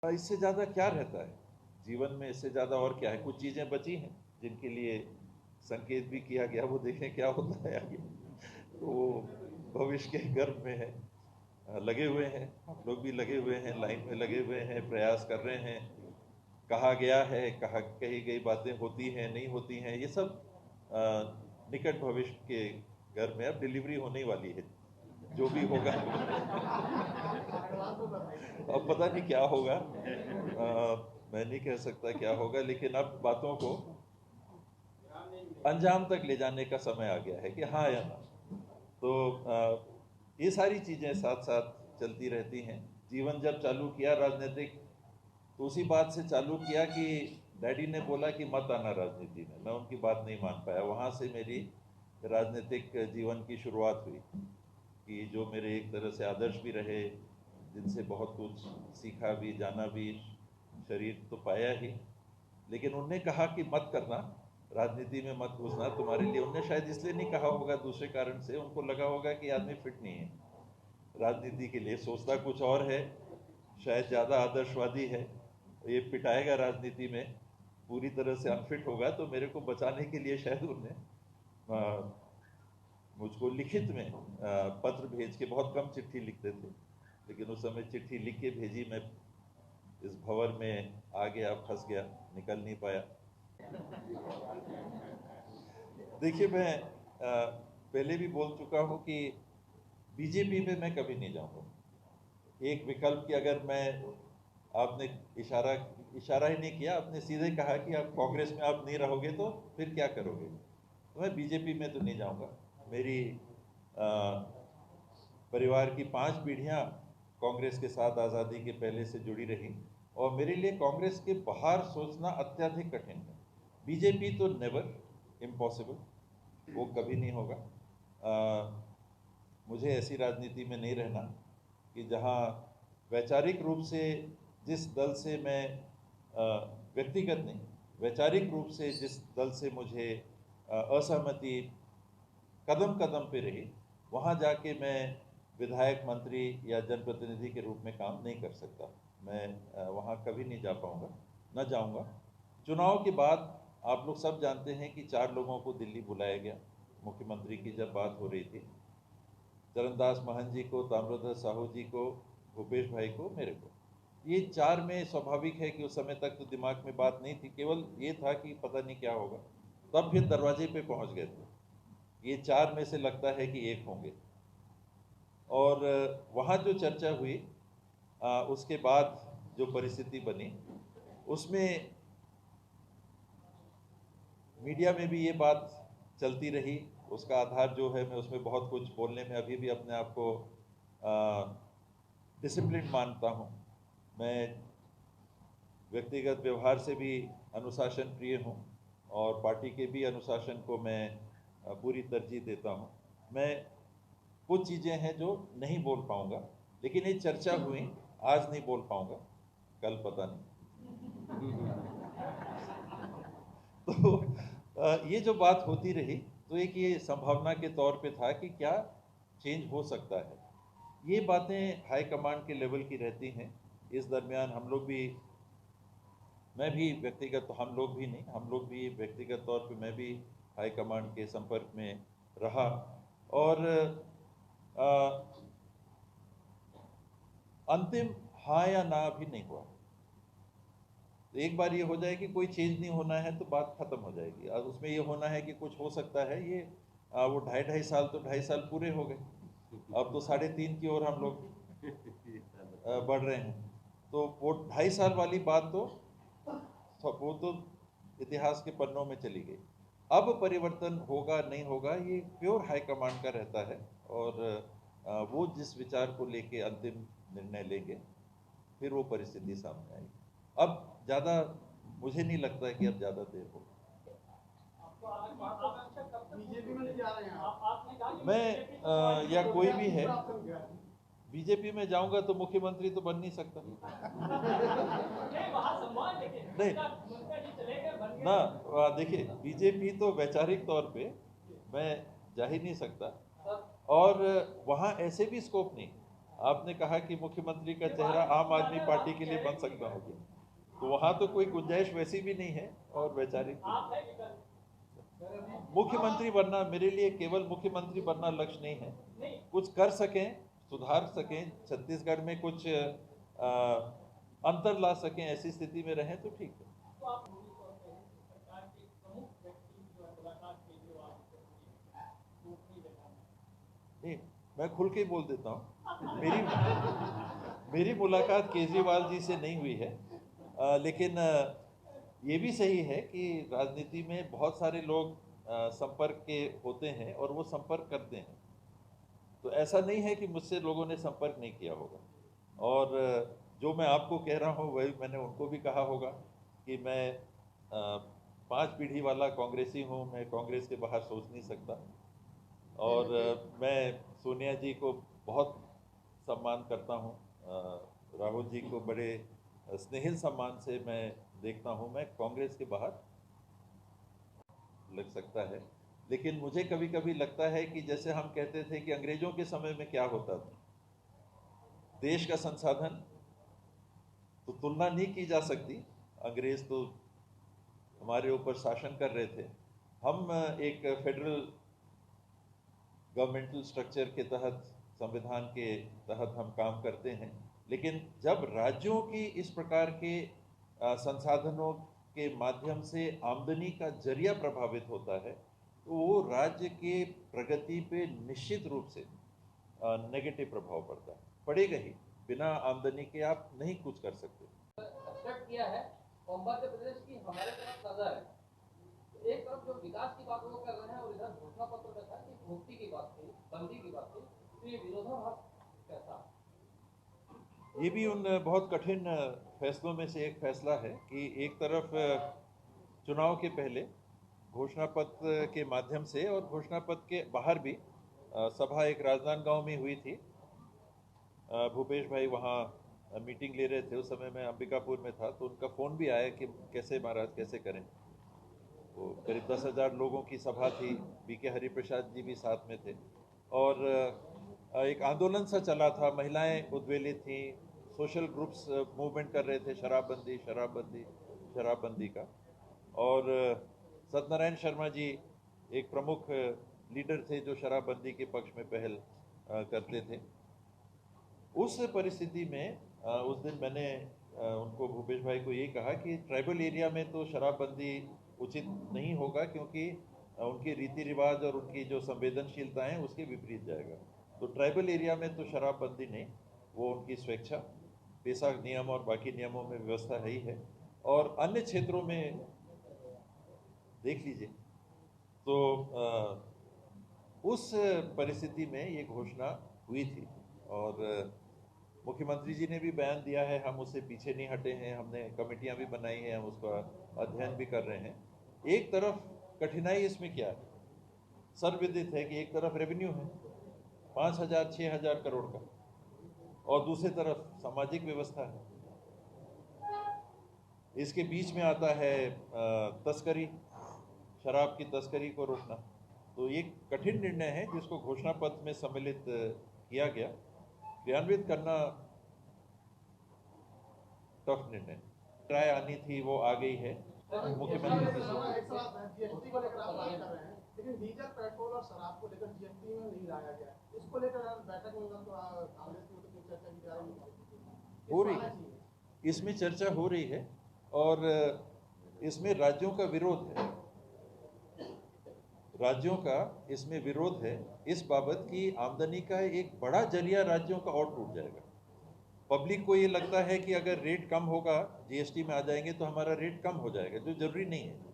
इससे ज़्यादा क्या रहता है जीवन में? इससे ज़्यादा और क्या है? कुछ चीज़ें बची हैं जिनके लिए संकेत भी किया गया, वो देखें क्या होता है आगे। तो वो भविष्य के गर्भ में है, लगे हुए हैं, हम लोग भी लगे हुए हैं, लाइन में लगे हुए हैं, प्रयास कर रहे हैं। कहा गया है, कही गई बातें होती हैं, नहीं होती हैं, ये सब निकट भविष्य के गर्भ में अब डिलीवरी होने वाली है, जो भी होगा। अब पता नहीं क्या होगा, मैं नहीं कह सकता क्या होगा, लेकिन अब बातों को अंजाम तक ले जाने का समय आ गया है कि हाँ या ना। तो ये सारी चीज़ें साथ साथ चलती रहती हैं। जीवन जब चालू किया राजनीतिक, तो उसी बात से चालू किया कि डैडी ने बोला कि मत आना राजनीति में, मैं उनकी बात नहीं मान पाया। वहाँ से मेरी राजनीतिक जीवन की शुरुआत हुई कि जो मेरे एक तरह से आदर्श भी रहे, जिनसे बहुत कुछ सीखा भी, जाना भी, शरीर तो पाया ही, लेकिन उनने कहा कि मत करना, राजनीति में मत घुसना तुम्हारे लिए। उनने शायद इसलिए नहीं कहा होगा, दूसरे कारण से उनको लगा होगा कि आदमी फिट नहीं है राजनीति के लिए, सोचता कुछ और है, शायद ज़्यादा आदर्शवादी है, ये पिटाएगा राजनीति में, पूरी तरह से अनफिट होगा। तो मेरे को बचाने के लिए शायद उन्होंने मुझको लिखित में पत्र भेज के, बहुत कम चिट्ठी लिखते थे, लेकिन उस समय चिट्ठी लिख के भेजी। मैं इस भंवर में आ गया, फंस गया, निकल नहीं पाया। देखिए, मैं पहले भी बोल चुका हूँ कि बीजेपी में मैं कभी नहीं जाऊँगा। एक विकल्प की अगर मैं, आपने इशारा ही नहीं किया, आपने सीधे कहा कि आप कांग्रेस में आप नहीं रहोगे तो फिर क्या करोगे, तो मैं बीजेपी में तो नहीं जाऊँगा। मेरी परिवार की 5 पीढ़ियाँ कांग्रेस के साथ आज़ादी के पहले से जुड़ी रही, और मेरे लिए कांग्रेस के बाहर सोचना अत्यधिक कठिन है। बीजेपी तो नेवर, इम्पॉसिबल, वो कभी नहीं होगा। मुझे ऐसी राजनीति में नहीं रहना कि जहाँ वैचारिक रूप से जिस दल से मैं, व्यक्तिगत नहीं, वैचारिक रूप से जिस दल से मुझे असहमति कदम कदम पे रही, वहाँ जाके मैं विधायक, मंत्री या जनप्रतिनिधि के रूप में काम नहीं कर सकता। मैं वहाँ कभी नहीं जा पाऊँगा, न जाऊँगा। चुनाव के बाद आप लोग सब जानते हैं कि 4 लोगों को दिल्ली बुलाया गया। मुख्यमंत्री की जब बात हो रही थी, चरणदास महंत जी को, ताम्रध्वज साहू जी को, भूपेश भाई को, मेरे को, ये 4 में स्वाभाविक है कि उस समय तक तो दिमाग में बात नहीं थी, केवल ये था कि पता नहीं क्या होगा। तब फिर दरवाजे पे पहुंच गए थे, ये 4 में से लगता है कि एक होंगे। और वहाँ जो चर्चा हुई, उसके बाद जो परिस्थिति बनी, उसमें मीडिया में भी ये बात चलती रही। उसका आधार जो है, मैं उसमें बहुत कुछ बोलने में अभी भी अपने आप को डिसिप्लिन मानता हूँ। मैं व्यक्तिगत व्यवहार से भी अनुशासन प्रिय हूँ, और पार्टी के भी अनुशासन को मैं पूरी तरजीह देता हूँ। मैं कुछ चीज़ें हैं जो नहीं बोल पाऊँगा, लेकिन ये चर्चा हुई, आज नहीं बोल पाऊँगा, कल पता नहीं। तो ये जो बात होती रही, तो एक ये संभावना के तौर पे था कि क्या चेंज हो सकता है। ये बातें हाई कमांड के लेवल की रहती हैं। इस दरमियान हम लोग भी, मैं भी व्यक्तिगत, हम लोग भी नहीं, हम लोग भी व्यक्तिगत तौर पे, मैं भी हाई कमांड के संपर्क में रहा, और अंतिम हाँ या ना भी नहीं हुआ। तो एक बार ये हो जाए कि कोई चेंज नहीं होना है तो बात खत्म हो जाएगी। और उसमें ये होना है कि कुछ हो सकता है, ये वो 2.5 साल, तो 2.5 साल पूरे हो गए, अब तो 3.5 की ओर हम लोग बढ़ रहे हैं। तो वो 2.5 साल वाली बात तो वो तो इतिहास के पन्नों में चली गई। अब परिवर्तन होगा नहीं होगा, ये प्योर हाईकमांड का रहता है, और वो जिस विचार को लेके अंतिम निर्णय लेंगे, फिर वो परिस्थिति सामने आएगी। अब ज़्यादा मुझे नहीं लगता है कि अब ज़्यादा देर हो। मैं या कोई भी है, बीजेपी में जाऊंगा तो मुख्यमंत्री तो बन नहीं सकता। नहीं ना, देखिए, बीजेपी तो वैचारिक तौर पे मैं जा ही नहीं सकता, और वहाँ ऐसे भी स्कोप नहीं। आपने कहा कि मुख्यमंत्री का चेहरा आम आदमी पार्टी के लिए बन सकता हो, तो वहां तो कोई गुंजाइश वैसी भी नहीं है और वैचारिक मुख्यमंत्री बनना मेरे लिए केवल मुख्यमंत्री बनना लक्ष्य नहीं है। कुछ कर सकें, सुधार सकें, छत्तीसगढ़ में कुछ अंतर ला सकें, ऐसी स्थिति में रहें तो ठीक है। नहीं, मैं खुल के बोल देता हूँ, मेरी मुलाकात केजरीवाल जी से नहीं हुई है, लेकिन ये भी सही है कि राजनीति में बहुत सारे लोग संपर्क के होते हैं और वो संपर्क करते हैं, तो ऐसा नहीं है कि मुझसे लोगों ने संपर्क नहीं किया होगा। और जो मैं आपको कह रहा हूँ वही मैंने उनको भी कहा होगा कि मैं 5 पीढ़ी वाला कांग्रेसी हूँ, मैं कांग्रेस के बाहर सोच नहीं सकता। और मैं सोनिया जी को बहुत सम्मान करता हूँ, राहुल जी को बड़े स्नेहिल सम्मान से मैं देखता हूँ। मैं कांग्रेस के बाहर लग सकता है, लेकिन मुझे कभी कभी लगता है कि जैसे हम कहते थे कि अंग्रेजों के समय में क्या होता था, देश का संसाधन तो तुलना नहीं की जा सकती, अंग्रेज तो हमारे ऊपर शासन कर रहे थे, हम एक फेडरल गवर्नमेंटल स्ट्रक्चर के तहत, संविधान के तहत हम काम करते हैं। लेकिन जब राज्यों की इस प्रकार के संसाधनों के माध्यम से आमदनी का जरिया प्रभावित होता है, तो वो राज्य के प्रगति पे निश्चित रूप से नेगेटिव प्रभाव पड़ता है, पड़ेगा ही। बिना आमदनी के आप नहीं कुछ कर सकते। एक्सपेक्ट किया है मध्य प्रदेश की हमारे तरफ नजर है, एक तरफ जो विकास की बात वो कर रहे हैं और इधर घोषणा पत्र में था कि भुक्ति की बात थी, बंदी की बात थी, तो ये विरोधाभास कैसा? ये भी उन बहुत कठिन फैसलों में से एक फैसला है कि एक तरफ चुनाव के पहले घोषणा पत्र के माध्यम से और घोषणा पत्र के बाहर भी सभा एक राजनांदगांव में हुई थी, भूपेश भाई वहाँ मीटिंग ले रहे थे, उस समय मैं अंबिकापुर में था, तो उनका फ़ोन भी आया कि कैसे महाराज कैसे करें। तो करीब 10,000 लोगों की सभा थी, बीके हरिप्रसाद जी भी साथ में थे, और एक आंदोलन सा चला था, महिलाएं उद्वेलित थी, सोशल ग्रुप्स मूवमेंट कर रहे थे, शराबबंदी शराबबंदी शराबबंदी का। और सत्यनारायण शर्मा जी एक प्रमुख लीडर थे जो शराबबंदी के पक्ष में पहल करते थे। उस परिस्थिति में उस दिन मैंने उनको, भूपेश भाई को ये कहा कि ट्राइबल एरिया में तो शराबबंदी उचित नहीं होगा, क्योंकि उनके रीति रिवाज और उनकी जो संवेदनशीलताएं उसके विपरीत जाएगा। तो ट्राइबल एरिया में तो शराबबंदी नहीं, वो उनकी स्वेच्छा, पेशा नियम और बाकी नियमों में व्यवस्था है ही है। और अन्य क्षेत्रों में देख लीजिए। तो उस परिस्थिति में ये घोषणा हुई थी, और मुख्यमंत्री जी ने भी बयान दिया है, हम उससे पीछे नहीं हटे हैं, हमने कमेटियां भी बनाई हैं, हम उसका अध्ययन भी कर रहे हैं। एक तरफ कठिनाई इसमें क्या है, सर्वविदित है कि एक तरफ रेवेन्यू है 5,000 6,000 करोड़ का, और दूसरी तरफ सामाजिक व्यवस्था है। इसके बीच में आता है तस्करी, शराब की तस्करी को रोकना। तो ये कठिन निर्णय है जिसको घोषणा पत्र में सम्मिलित किया गया, क्रियान्वित करना टफ निर्णय। राय आनी थी वो आ गई है मुख्यमंत्री जी से। लेकिन डीजल, पेट्रोल और शराब को लेकर जीएसटी में नहीं लाया गया, इसको लेकर बैठक में कांग्रेस की तो चर्चा की जा रही है, हो रही है, इसमें चर्चा हो रही है, और इसमें राज्यों का विरोध है, राज्यों का इसमें विरोध है, इस बाबत की आमदनी का एक बड़ा जरिया राज्यों का और टूट जाएगा। पब्लिक को ये लगता है कि अगर रेट कम होगा, जीएसटी में आ जाएंगे तो हमारा रेट कम हो जाएगा, जो जरूरी नहीं है।